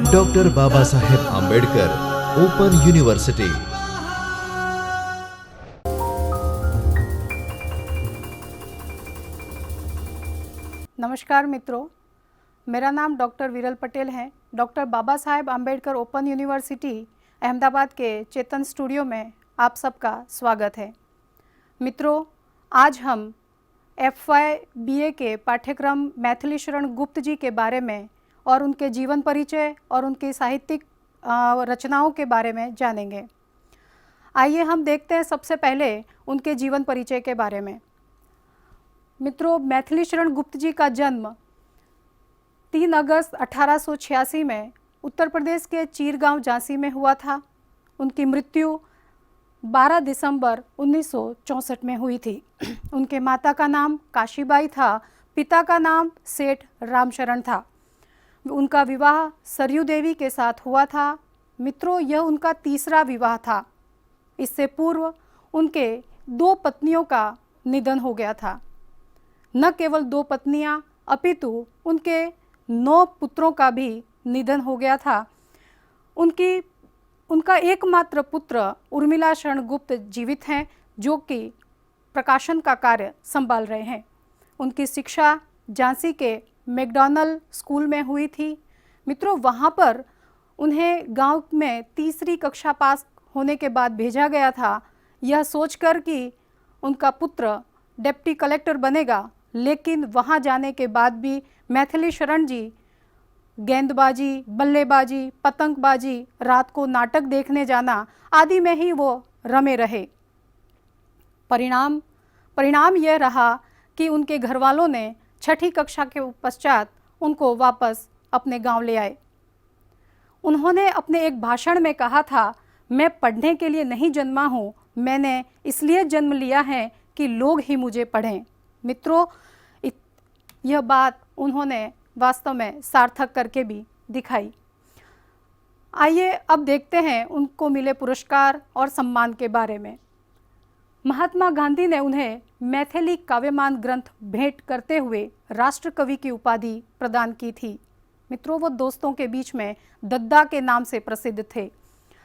Doctor Baba Saheb Ambedkar open university. नमस्कार मित्रों, मेरा नाम डॉक्टर विरल पटेल है। Doctor Baba Saheb Ambedkar open university Ahmedabad के चेतन स्टूडियो में आप सबका स्वागत है। मित्रों, आज हम FY BA के पाठ्यक्रम मैथिली शरण गुप्त जी के बारे में और उनके जीवन परिचय और उनकी साहित्यिक रचनाओं के बारे में जानेंगे। आइए हम देखते हैं सबसे पहले उनके जीवन परिचय के बारे में। मित्रों, मैथिली शरण गुप्त जी का जन्म 3 अगस्त 1886 में उत्तर प्रदेश के चीरगांव झांसी में हुआ था। उनकी मृत्यु 12 दिसंबर 1964 में हुई थी। उनके माता का नाम काशीबाई था, पिता का नाम सेठ रामशरण था। उनका विवाह सरयू देवी के साथ हुआ था। मित्रों, यह उनका तीसरा विवाह था। इससे पूर्व उनके 2 पत्नियों का निधन हो गया था। न केवल 2 पत्नियां अपितु उनके 9 पुत्रों का भी निधन हो गया था। उनका एकमात्र पुत्र उर्मिला शरण गुप्त जीवित हैं, जो कि प्रकाशन का कार्य संभाल रहे हैं। उनकी शिक्षा झांसी के मैकडॉनल्ड स्कूल में हुई थी। मित्रों, वहाँ पर उन्हें गांव में तीसरी कक्षा पास होने के बाद भेजा गया था, यह सोचकर कि उनका पुत्र डिप्टी कलेक्टर बनेगा। लेकिन वहाँ जाने के बाद भी मैथिली शरण जी गेंदबाजी, बल्लेबाजी, पतंगबाजी, रात को नाटक देखने जाना आदि में ही वो रमे रहे। परिणाम यह रहा कि उनके घर वालों ने 6ठी कक्षा के पश्चात उनको वापस अपने गांव ले आए। उन्होंने अपने एक भाषण में कहा था, मैं पढ़ने के लिए नहीं जन्मा हूँ, मैंने इसलिए जन्म लिया है कि लोग ही मुझे पढ़ें। मित्रों, यह बात उन्होंने वास्तव में सार्थक करके भी दिखाई। आइए अब देखते हैं उनको मिले पुरस्कार और सम्मान के बारे में। महात्मा गांधी ने उन्हें मैथिली काव्यमान ग्रंथ भेंट करते हुए राष्ट्र कवि की उपाधि प्रदान की थी। मित्रों, वो दोस्तों के बीच में दद्दा के नाम से प्रसिद्ध थे।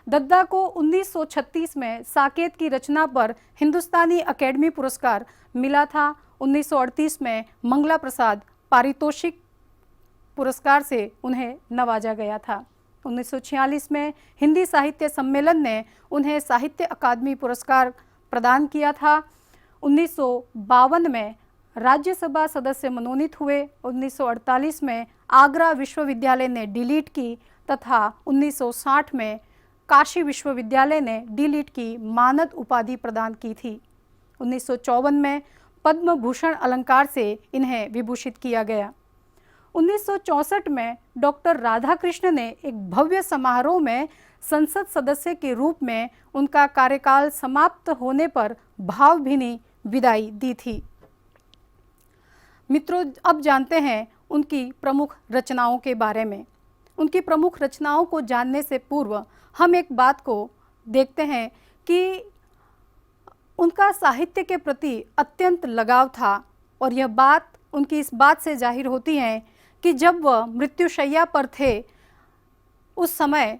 दद्दा को 1936 में साकेत की रचना पर हिंदुस्तानी अकेडमी पुरस्कार मिला था। 1938 में मंगला प्रसाद पारितोषिक पुरस्कार से उन्हें नवाजा गया था। 1946 में हिंदी साहित्य सम्मेलन ने उन्हें साहित्य अकादमी पुरस्कार प्रदान किया था। 1952 में राज्यसभा सदस्य मनोनीत हुए। 1948 में आगरा विश्वविद्यालय ने डीलिट की तथा 1960 में काशी विश्वविद्यालय ने डीलिट की मानद उपाधि प्रदान की थी। 1954 में पद्म भूषण अलंकार से इन्हें विभूषित किया गया। 1964 में डॉक्टर राधाकृष्ण ने एक भव्य समारोह में संसद सदस्य के रूप में उनका कार्यकाल समाप्त होने पर भावभीनी विदाई दी थी। मित्रों, अब जानते हैं उनकी प्रमुख रचनाओं के बारे में। उनकी प्रमुख रचनाओं को जानने से पूर्व हम एक बात को देखते हैं कि उनका साहित्य के प्रति अत्यंत लगाव था और यह बात उनकी इस बात से जाहिर होती है कि जब वह मृत्युशैया पर थे, उस समय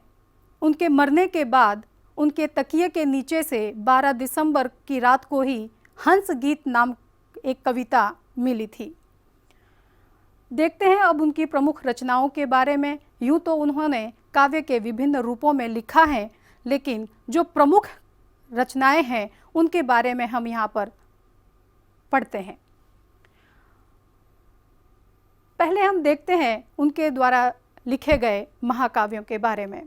उनके मरने के बाद उनके तकिए के नीचे से 12 दिसंबर की रात को ही हंस गीत नाम एक कविता मिली थी। देखते हैं अब उनकी प्रमुख रचनाओं के बारे में। यूँ तो उन्होंने काव्य के विभिन्न रूपों में लिखा है, लेकिन जो प्रमुख रचनाएं हैं उनके बारे में हम यहाँ पर पढ़ते हैं। पहले हम देखते हैं उनके द्वारा लिखे गए महाकाव्यों के बारे में।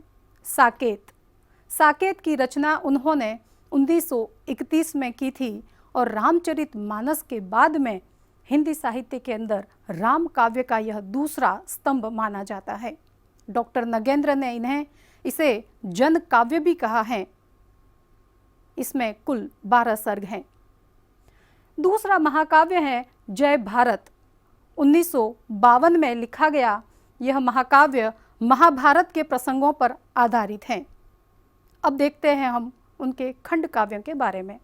साकेत की रचना उन्होंने 1931 में की थी और रामचरितमानस के बाद में हिंदी साहित्य के अंदर राम काव्य का यह दूसरा स्तंभ माना जाता है। डॉक्टर नगेंद्र ने इसे जन काव्य भी कहा है। इसमें कुल 12 सर्ग हैं। दूसरा महाकाव्य है जय भारत। 1952 में लिखा गया यह महाकाव्य महाभारत के प्रसंगों पर आधारित है। अब देखते हैं हम उनके खंड काव्यों के बारे में।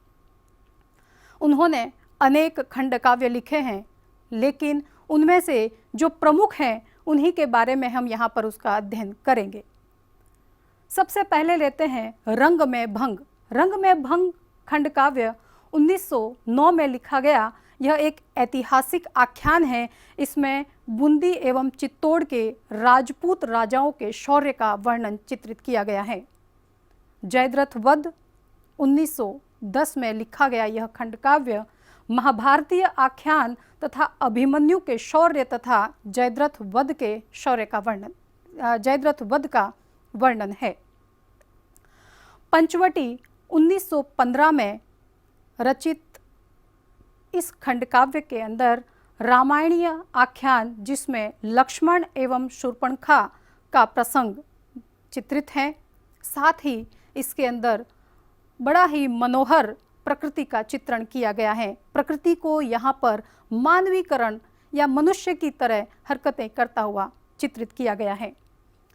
उन्होंने अनेक खंड काव्य लिखे हैं, लेकिन उनमें से जो प्रमुख हैं उन्हीं के बारे में हम यहाँ पर उसका अध्ययन करेंगे। सबसे पहले लेते हैं रंग में भंग। रंग में भंग खंड काव्य 1909 में लिखा गया। यह एक ऐतिहासिक आख्यान है। इसमें बूंदी एवं चित्तौड़ के राजपूत राजाओं के शौर्य का वर्णन चित्रित किया गया है। जयद्रथ वध 1910 में लिखा गया यह खंड काव्य महाभारतीय आख्यान तथा अभिमन्यु के शौर्य तथा जयद्रथ वध का वर्णन है। पंचवटी 1915 में रचित इस खंड काव्य के अंदर रामायणीय आख्यान, जिसमें लक्ष्मण एवं शूर्पणखा का प्रसंग चित्रित है, साथ ही इसके अंदर बड़ा ही मनोहर प्रकृति का चित्रण किया गया है। प्रकृति को यहाँ पर मानवीकरण या मनुष्य की तरह हरकतें करता हुआ चित्रित किया गया है।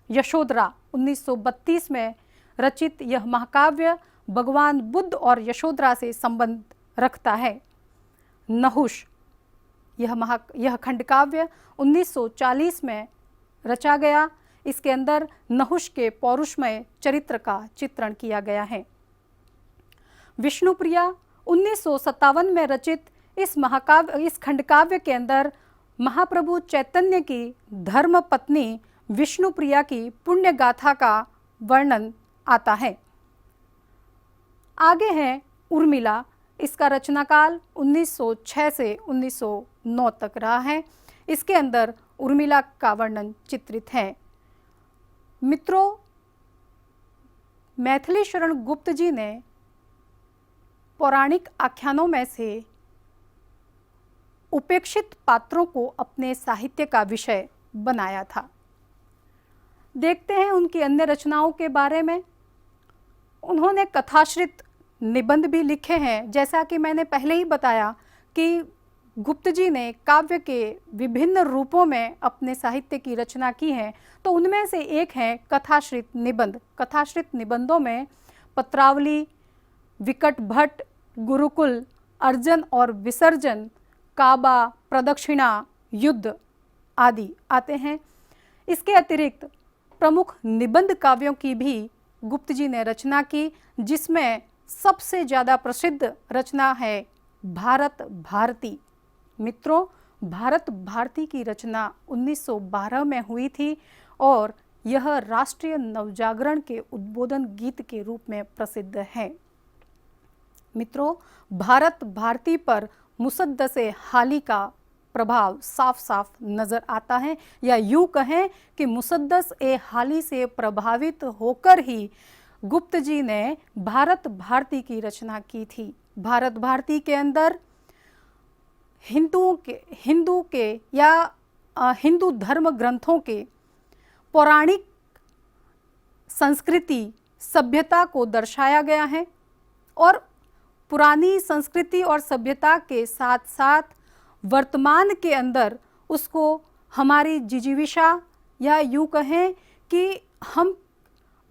यशोधरा 1932 में रचित यह महाकाव्य भगवान बुद्ध और यशोधरा से संबंध रखता है। नहुष यह खंड काव्य 1940 में रचा गया। इसके अंदर नहुष के पौरुषमय चरित्र का चित्रण किया गया है। विष्णुप्रिया 1957 में रचित इस खंड काव्य के अंदर महाप्रभु चैतन्य की धर्म पत्नी विष्णुप्रिया की पुण्य गाथा का वर्णन आता है। आगे है उर्मिला। इसका रचनाकाल 1906 से 1909 तक रहा है। इसके अंदर उर्मिला का वर्णन चित्रित है। मित्रों, मैथिली शरण गुप्त जी ने पौराणिक आख्यानों में से उपेक्षित पात्रों को अपने साहित्य का विषय बनाया था। देखते हैं उनकी अन्य रचनाओं के बारे में। उन्होंने कथाश्रित निबंध भी लिखे हैं। जैसा कि मैंने पहले ही बताया कि गुप्त जी ने काव्य के विभिन्न रूपों में अपने साहित्य की रचना की है, तो उनमें से एक है कथाश्रित निबंध। कथाश्रित निबंधों में पत्रावली, विकट भट्ट, गुरुकुल, अर्जन और विसर्जन, काबा, प्रदक्षिणा, युद्ध आदि आते हैं। इसके अतिरिक्त प्रमुख निबंध काव्यों की भी गुप्त जी ने रचना की, जिसमें सबसे ज़्यादा प्रसिद्ध रचना है भारत भारती। मित्रों, भारत भारती की रचना 1912 में हुई थी और यह राष्ट्रीय नवजागरण के उद्बोधन गीत के रूप में प्रसिद्ध है। मित्रों, भारत भारती पर मुसद्दसे हाली का प्रभाव साफ साफ नज़र आता है, या यूँ कहें कि मुसद्दस ए हाली से प्रभावित होकर ही गुप्त जी ने भारत भारती की रचना की थी। भारत भारती के अंदर हिंदू धर्म ग्रंथों के पौराणिक संस्कृति सभ्यता को दर्शाया गया है और पुरानी संस्कृति और सभ्यता के साथ साथ वर्तमान के अंदर उसको हमारी जिजीविषा, या यूँ कहें कि हम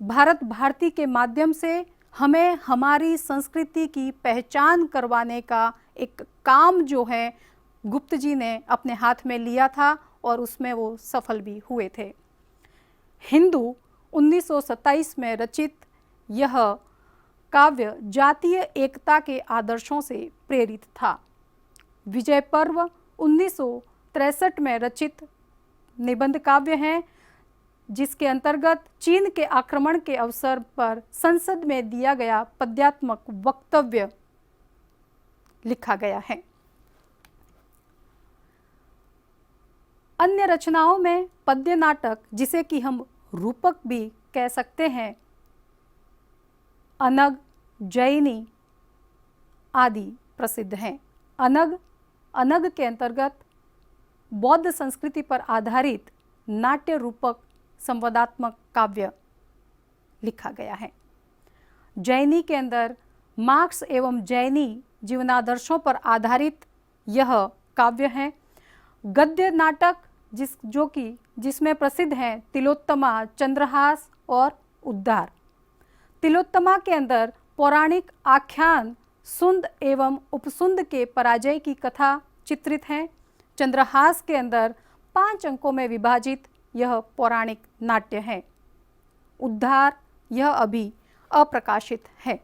भारत भारती के माध्यम से हमें हमारी संस्कृति की पहचान करवाने का एक काम जो है गुप्त जी ने अपने हाथ में लिया था और उसमें वो सफल भी हुए थे। हिंदू 1927 में रचित यह काव्य जातीय एकता के आदर्शों से प्रेरित था। विजय पर्व 1963 में रचित निबंध काव्य है, जिसके अंतर्गत चीन के आक्रमण के अवसर पर संसद में दिया गया पद्यात्मक वक्तव्य लिखा गया है। अन्य रचनाओं में पद्य नाटक, जिसे कि हम रूपक भी कह सकते हैं, अनग, जैनी आदि प्रसिद्ध हैं। अनग के अंतर्गत बौद्ध संस्कृति पर आधारित नाट्य रूपक संवादात्मक काव्य लिखा गया है। जैनी के अंदर मार्क्स एवं जैनी जीवनादर्शों पर आधारित यह काव्य है। गद्य नाटक जिसमें प्रसिद्ध हैं तिलोत्तमा, चंद्रहास और उद्धार। तिलोत्तमा के अंदर पौराणिक आख्यान सुंद एवं उपसुंद के पराजय की कथा चित्रित है। चंद्रहास के अंदर 5 अंकों में विभाजित यह पौराणिक नाट्य है। उद्धार यह अभी अप्रकाशित है।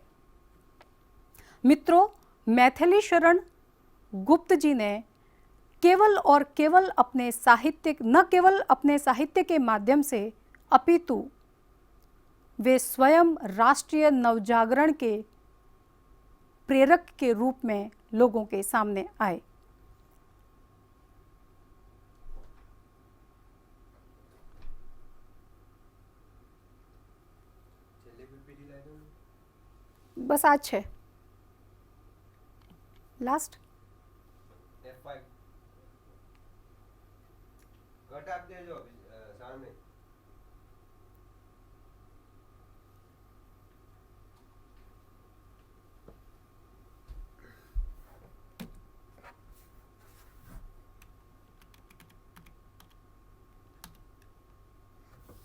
मित्रों, मैथिली शरण गुप्त जी ने केवल और केवल न केवल अपने साहित्य के माध्यम से, अपितु वे स्वयं राष्ट्रीय नवजागरण के प्रेरक के रूप में लोगों के सामने आए। बस आज है लास्ट। F5 कट आप दे जो सामने।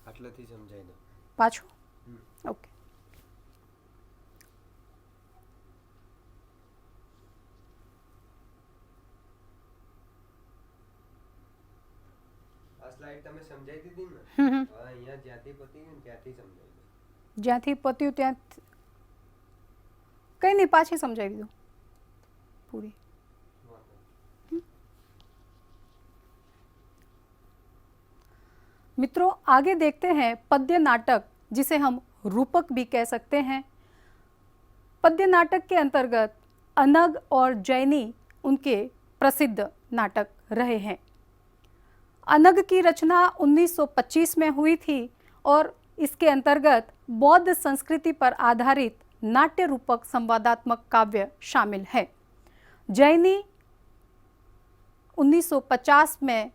આટલાથી સમજાય ને પાછું ઓકે। આ સ્લાઇડ તમે સમજાઈ દીધી ને? હા, અહીંયા જ્યાંથી પતી ગયું ને ત્યાંથી સમજાઈ દો। જ્યાંથી પત્યું ત્યાં કંઈ નહીં, પાછી સમજાવી દો પૂરી। मित्रों, आगे देखते हैं पद्य नाटक, जिसे हम रूपक भी कह सकते हैं। पद्य नाटक के अंतर्गत अनग और जैनी उनके प्रसिद्ध नाटक रहे हैं। अनग की रचना 1925 में हुई थी और इसके अंतर्गत बौद्ध संस्कृति पर आधारित नाट्य रूपक संवादात्मक काव्य शामिल है। जैनी 1950 में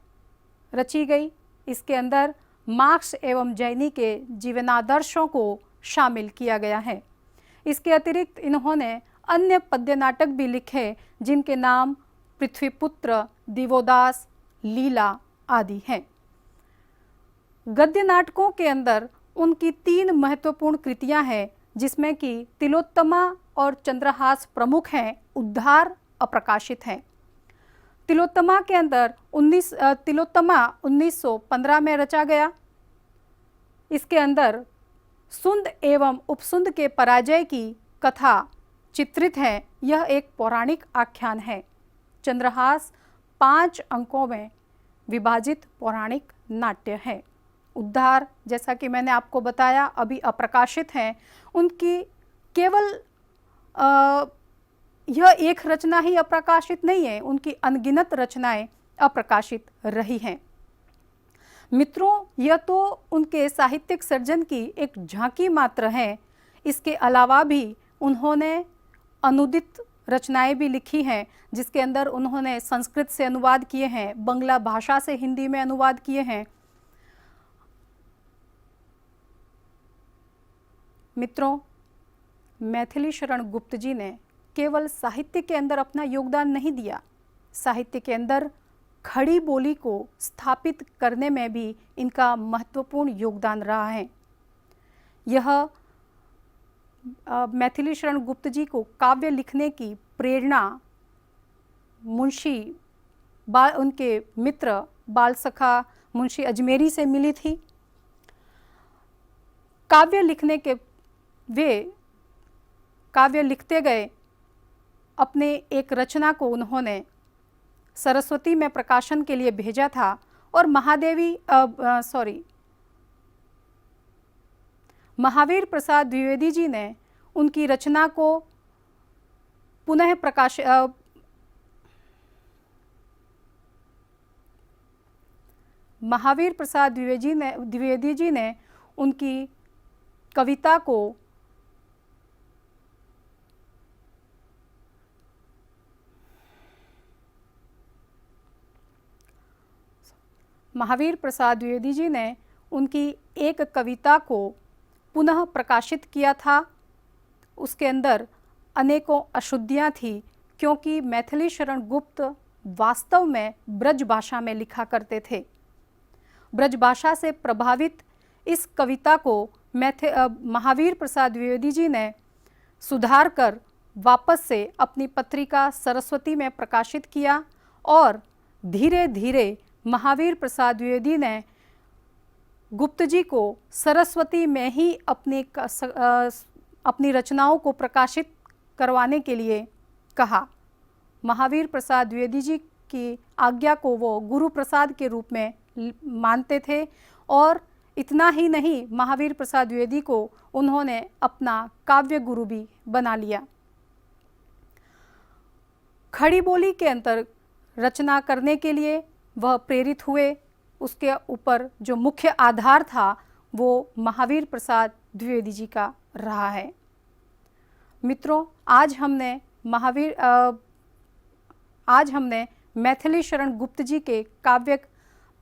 रची गई। इसके अंदर मार्क्स एवं जैनी के जीवनादर्शों को शामिल किया गया है। इसके अतिरिक्त इन्होंने अन्य पद्य नाटक भी लिखे, जिनके नाम पृथ्वीपुत्र, दिवोदास, लीला आदि हैं। गद्य नाटकों के अंदर उनकी 3 महत्वपूर्ण कृतियां हैं, जिसमें कि तिलोत्तमा और चंद्रहास प्रमुख हैं। उद्धार अप्रकाशित हैं। तिलोत्तमा के अंदर तिलोत्तमा 1915 में रचा गया। इसके अंदर सुंद एवं उपसुंद के पराजय की कथा चित्रित है। यह एक पौराणिक आख्यान है। चंद्रहास 5 अंकों में विभाजित पौराणिक नाट्य है। उद्धार, जैसा कि मैंने आपको बताया, अभी अप्रकाशित हैं। उनकी केवल यह एक रचना ही अप्रकाशित नहीं है, उनकी अनगिनत रचनाएं अप्रकाशित रही हैं। मित्रों, यह तो उनके साहित्यिक सर्जन की एक झांकी मात्र है। इसके अलावा भी उन्होंने अनुदित रचनाएं भी लिखी हैं, जिसके अंदर उन्होंने संस्कृत से अनुवाद किए हैं, बंगला भाषा से हिंदी में अनुवाद किए हैं। मित्रों, मैथिली शरण गुप्त जी ने केवल साहित्य के अंदर अपना योगदान नहीं दिया, साहित्य के अंदर खड़ी बोली को स्थापित करने में भी इनका महत्वपूर्ण योगदान रहा है। यह मैथिली शरण गुप्त जी को काव्य लिखने की प्रेरणा उनके मित्र बालसखा मुंशी अजमेरी से मिली थी। काव्य लिखते गए। अपने एक रचना को उन्होंने सरस्वती में प्रकाशन के लिए भेजा था और महावीर प्रसाद द्विवेदी जी ने उनकी रचना को पुनः महावीर प्रसाद द्विवेदी जी ने उनकी कविता को महावीर प्रसाद द्विवेदी जी ने उनकी एक कविता को पुनः प्रकाशित किया था। उसके अंदर अनेकों अशुद्धियाँ थी, क्योंकि मैथिली शरण गुप्त वास्तव में ब्रज भाषा में लिखा करते थे। ब्रज भाषा से प्रभावित इस कविता को महावीर प्रसाद द्विवेदी जी ने सुधार कर वापस से अपनी पत्रिका सरस्वती में प्रकाशित किया और धीरे धीरे महावीर प्रसाद द्विवेदी ने गुप्त जी को सरस्वती में ही अपनी रचनाओं को प्रकाशित करवाने के लिए कहा। महावीर प्रसाद द्विवेदी जी की आज्ञा को वो गुरु प्रसाद के रूप में मानते थे और इतना ही नहीं, महावीर प्रसाद द्विवेदी को उन्होंने अपना काव्य गुरु भी बना लिया। खड़ी बोली के अंतर रचना करने के लिए वह प्रेरित हुए। उसके ऊपर जो मुख्य आधार था वो महावीर प्रसाद द्विवेदी जी का रहा है। मित्रों, आज हमने मैथिली शरण गुप्त जी के काव्य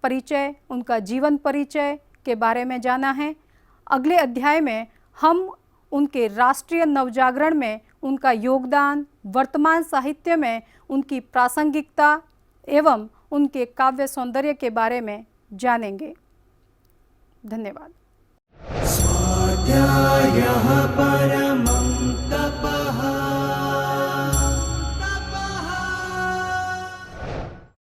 परिचय, उनका जीवन परिचय के बारे में जाना है। अगले अध्याय में हम उनके राष्ट्रीय नवजागरण में उनका योगदान, वर्तमान साहित्य में उनकी प्रासंगिकता एवं उनके काव्य सौंदर्य के बारे में जानेंगे। धन्यवाद। स्वाध्यायः